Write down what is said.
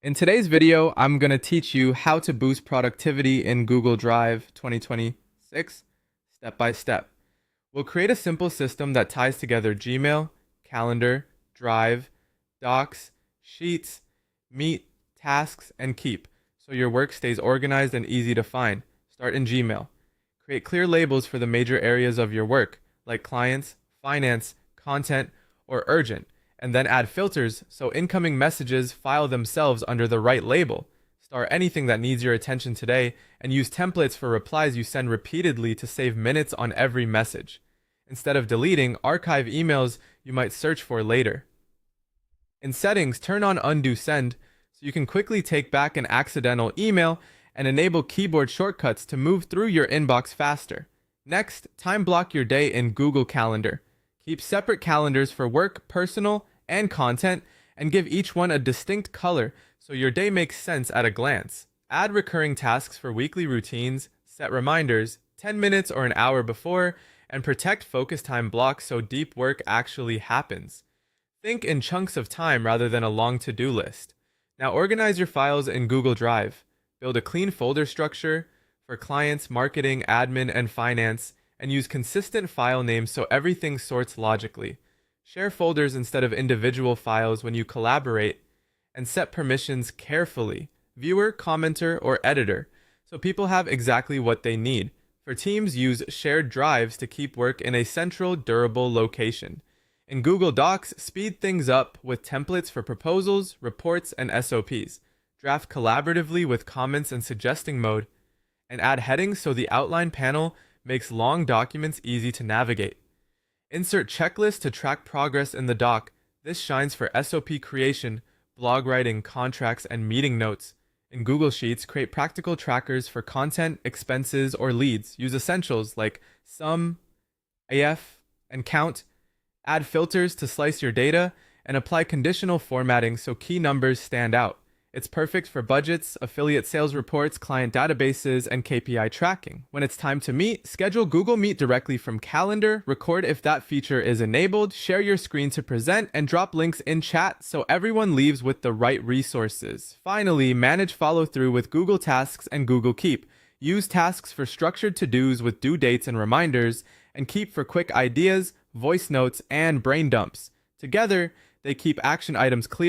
In today's video, I'm going to teach you how to boost productivity in Google Drive 2026 step by step. We'll create a simple system that ties together Gmail, Calendar, Drive, Docs, Sheets, Meet, Tasks, and Keep, so your work stays organized and easy to find. Start in Gmail. Create clear labels for the major areas of your work, like clients, finance, content, or urgent, and then add filters so incoming messages file themselves under the right label. Star anything that needs your attention today, and use templates for replies you send repeatedly to save minutes on every message. Instead of deleting, archive emails you might search for later. In settings, turn on undo send so you can quickly take back an accidental email, and enable keyboard shortcuts to move through your inbox faster. Next, time block your day in Google Calendar. Keep separate calendars for work, personal, and content, and give each one a distinct color so your day makes sense at a glance. Add recurring tasks for weekly routines, set reminders 10 minutes or an hour before, and protect focus time blocks so deep work actually happens. Think in chunks of time rather than a long to-do list. Now organize your files in Google Drive. Build a clean folder structure for clients, marketing, admin, and finance, and use consistent file names so everything sorts logically. Share folders instead of individual files when you collaborate, and set permissions carefully, viewer, commenter, or editor, so people have exactly what they need. For teams, use shared drives to keep work in a central, durable location. In Google Docs, speed things up with templates for proposals, reports, and SOPs. Draft collaboratively with comments and suggesting mode, and add headings so the outline panel makes long documents easy to navigate. Insert checklists to track progress in the doc. This shines for SOP creation, blog writing, contracts, and meeting notes. In Google Sheets, create practical trackers for content, expenses, or leads. Use essentials like sum, AF, and count. Add filters to slice your data, and apply conditional formatting so key numbers stand out. It's perfect for budgets, affiliate sales reports, client databases, and KPI tracking. When it's time to meet, schedule Google Meet directly from Calendar, record if that feature is enabled, share your screen to present, and drop links in chat so everyone leaves with the right resources. Finally, manage follow-through with Google Tasks and Google Keep. Use tasks for structured to-dos with due dates and reminders, and Keep for quick ideas, voice notes, and brain dumps. Together, they keep action items clear